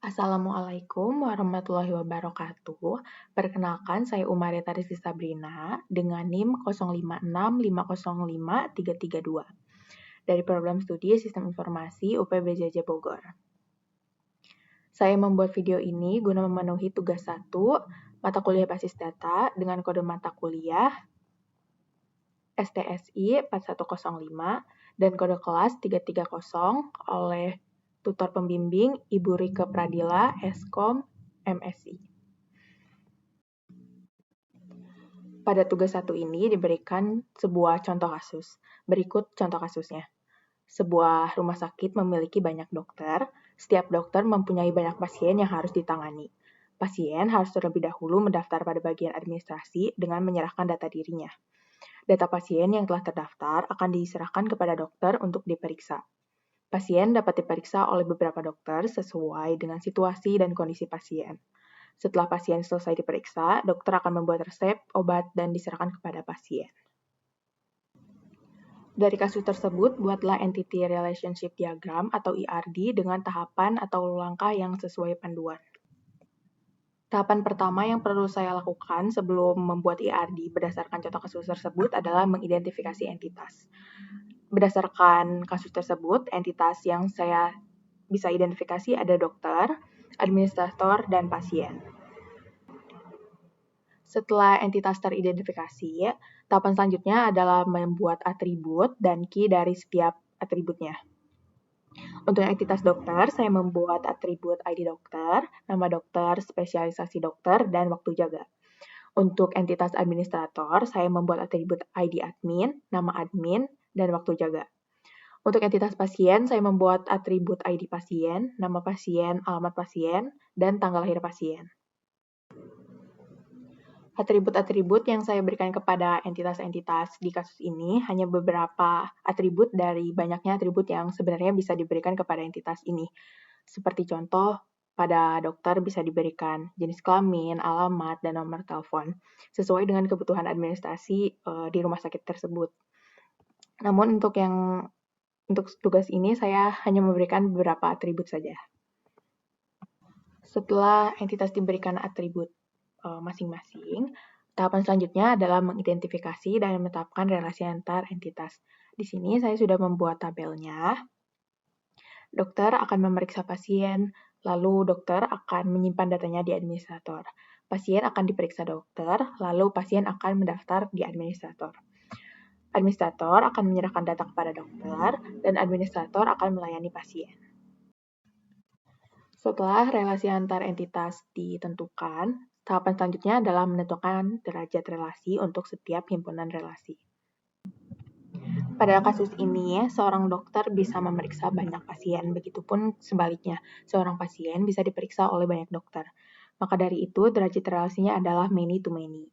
Assalamualaikum warahmatullahi wabarakatuh. Perkenalkan, saya Umarita Rizky Sabrina dengan NIM 0565055332 dari Program Studi Sistem Informasi UPBJJ Bogor. Saya membuat video ini guna memenuhi tugas 1, mata kuliah basis data dengan kode mata kuliah STSI 4105 dan kode kelas 330 oleh tutor pembimbing Ibu Rike Pradila, Eskom, MSI. Pada tugas 1 ini diberikan sebuah contoh kasus. Berikut contoh kasusnya. Sebuah rumah sakit memiliki banyak dokter. Setiap dokter mempunyai banyak pasien yang harus ditangani. Pasien harus terlebih dahulu mendaftar pada bagian administrasi dengan menyerahkan data dirinya. Data pasien yang telah terdaftar akan diserahkan kepada dokter untuk diperiksa. Pasien dapat diperiksa oleh beberapa dokter sesuai dengan situasi dan kondisi pasien. Setelah pasien selesai diperiksa, dokter akan membuat resep, obat, dan diserahkan kepada pasien. Dari kasus tersebut, buatlah Entity Relationship Diagram atau ERD dengan tahapan atau langkah yang sesuai panduan. Tahapan pertama yang perlu saya lakukan sebelum membuat ERD berdasarkan contoh kasus tersebut adalah mengidentifikasi entitas. Berdasarkan kasus tersebut, entitas yang saya bisa identifikasi ada dokter, administrator, dan pasien. Setelah entitas teridentifikasi, tahapan selanjutnya adalah membuat atribut dan key dari setiap atributnya. Untuk entitas dokter, saya membuat atribut ID dokter, nama dokter, spesialisasi dokter, dan waktu jaga. Untuk entitas administrator, saya membuat atribut ID admin, nama admin, dan waktu jaga. Untuk entitas pasien, saya membuat atribut ID pasien, nama pasien, alamat pasien, dan tanggal lahir pasien. Atribut-atribut yang saya berikan kepada entitas-entitas di kasus ini hanya beberapa atribut dari banyaknya atribut yang sebenarnya bisa diberikan kepada entitas ini. Seperti contoh, pada dokter bisa diberikan jenis kelamin, alamat, dan nomor telepon, sesuai dengan kebutuhan administrasi di rumah sakit tersebut. Namun untuk tugas ini saya hanya memberikan beberapa atribut saja. Setelah entitas diberikan atribut masing-masing, tahapan selanjutnya adalah mengidentifikasi dan menetapkan relasi antar entitas. Di sini saya sudah membuat tabelnya. Dokter akan memeriksa pasien, lalu dokter akan menyimpan datanya di administrator. Pasien akan diperiksa dokter, lalu pasien akan mendaftar di administrator. Administrator akan menyerahkan data kepada dokter, dan administrator akan melayani pasien. Setelah relasi antar entitas ditentukan, tahapan selanjutnya adalah menentukan derajat relasi untuk setiap himpunan relasi. Pada kasus ini, seorang dokter bisa memeriksa banyak pasien, begitupun sebaliknya, seorang pasien bisa diperiksa oleh banyak dokter. Maka dari itu, derajat relasinya adalah many to many.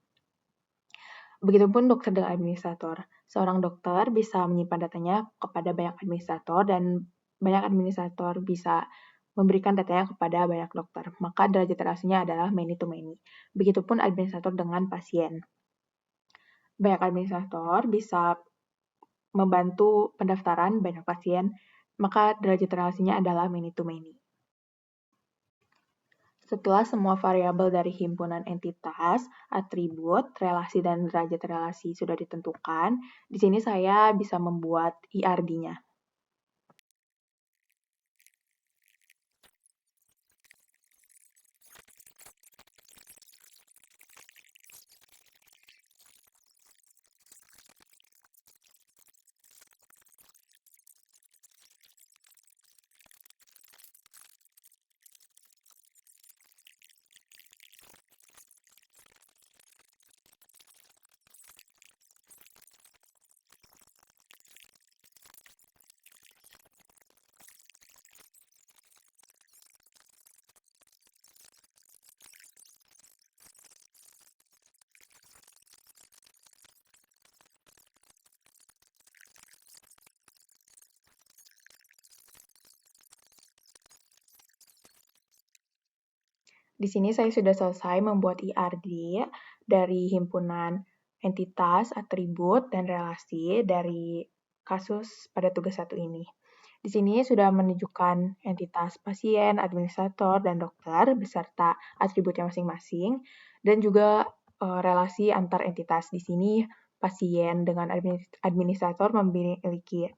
Begitupun dokter dengan administrator. Seorang dokter bisa menyimpan datanya kepada banyak administrator dan banyak administrator bisa memberikan datanya kepada banyak dokter. Maka derajat relasinya adalah many to many. Begitupun administrator dengan pasien. Banyak administrator bisa membantu pendaftaran banyak pasien, maka derajat relasinya adalah many to many. Setelah semua variabel dari himpunan entitas, atribut, relasi, dan derajat relasi sudah ditentukan, di sini saya bisa membuat ERD-nya. Di sini saya sudah selesai membuat ERD dari himpunan entitas, atribut, dan relasi dari kasus pada tugas 1 ini. Di sini sudah menunjukkan entitas pasien, administrator, dan dokter beserta atributnya masing-masing, dan juga relasi antar entitas. Di sini pasien dengan administrator memiliki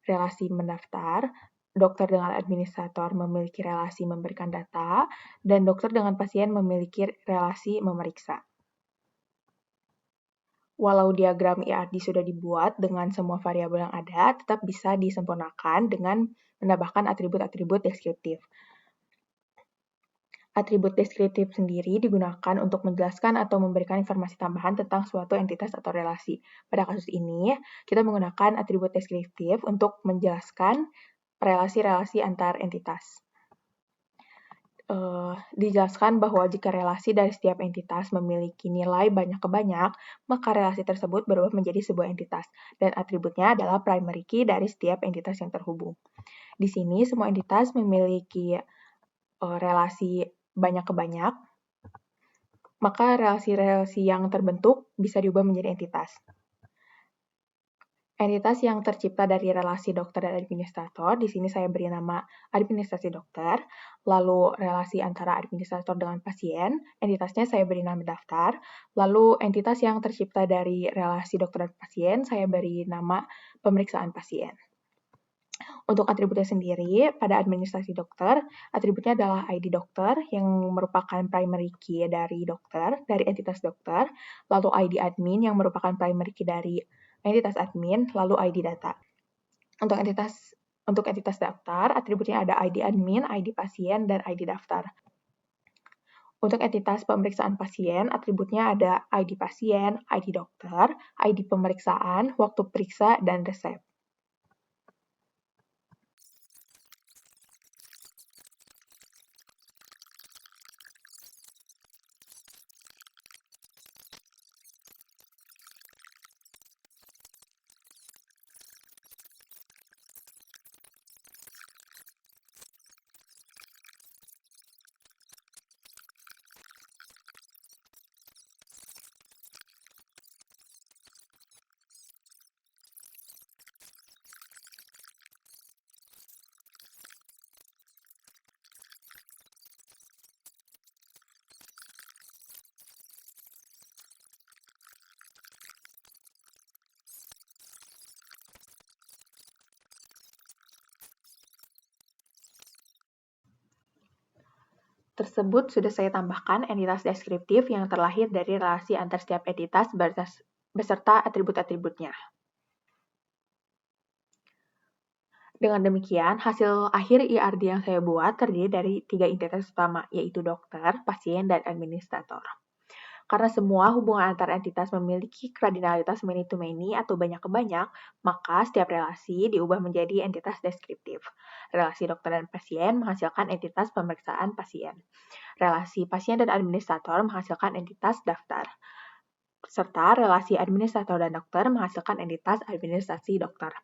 relasi mendaftar, dokter dengan administrator memiliki relasi memberikan data, dan dokter dengan pasien memiliki relasi memeriksa. Walau diagram IRD sudah dibuat dengan semua variabel yang ada, tetap bisa disempurnakan dengan menambahkan atribut-atribut deskriptif. Atribut deskriptif sendiri digunakan untuk menjelaskan atau memberikan informasi tambahan tentang suatu entitas atau relasi. Pada kasus ini, kita menggunakan atribut deskriptif untuk menjelaskan relasi-relasi antar entitas. Dijelaskan bahwa jika relasi dari setiap entitas memiliki nilai banyak ke banyak, maka relasi tersebut berubah menjadi sebuah entitas, dan atributnya adalah primary key dari setiap entitas yang terhubung. Di sini, semua entitas memiliki relasi banyak ke banyak, maka relasi-relasi yang terbentuk bisa diubah menjadi entitas. Entitas yang tercipta dari relasi dokter dan administrator, di sini saya beri nama administrasi dokter, lalu relasi antara administrator dengan pasien, entitasnya saya beri nama daftar, lalu entitas yang tercipta dari relasi dokter dan pasien, saya beri nama pemeriksaan pasien. Untuk atributnya sendiri, pada administrasi dokter, atributnya adalah ID dokter yang merupakan primary key dari dokter, dari entitas dokter, lalu ID admin yang merupakan primary key dari entitas admin, lalu ID data. Untuk entitas daftar, atributnya ada ID admin, ID pasien, dan ID daftar. Untuk entitas pemeriksaan pasien, atributnya ada ID pasien, ID dokter, ID pemeriksaan, waktu periksa, dan resep. Tersebut sudah saya tambahkan entitas deskriptif yang terlahir dari relasi antar setiap entitas beserta atribut-atributnya. Dengan demikian, hasil akhir IRD yang saya buat terdiri dari 3 entitas utama, yaitu dokter, pasien, dan administrator. Karena semua hubungan antar entitas memiliki kardinalitas many to many atau banyak ke banyak, maka setiap relasi diubah menjadi entitas deskriptif. Relasi dokter dan pasien menghasilkan entitas pemeriksaan pasien. Relasi pasien dan administrator menghasilkan entitas daftar. Serta relasi administrator dan dokter menghasilkan entitas administrasi dokter.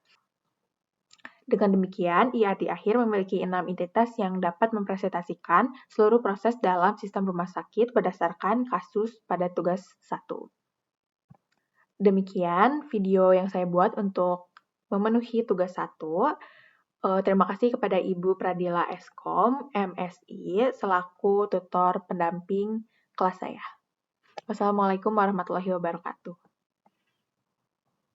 Dengan demikian, IRD akhir memiliki 6 entitas yang dapat mempresentasikan seluruh proses dalam sistem rumah sakit berdasarkan kasus pada tugas 1. Demikian video yang saya buat untuk memenuhi tugas 1. Terima kasih kepada Ibu Pradila Eskom, MSI, selaku tutor pendamping kelas saya. Wassalamualaikum warahmatullahi wabarakatuh.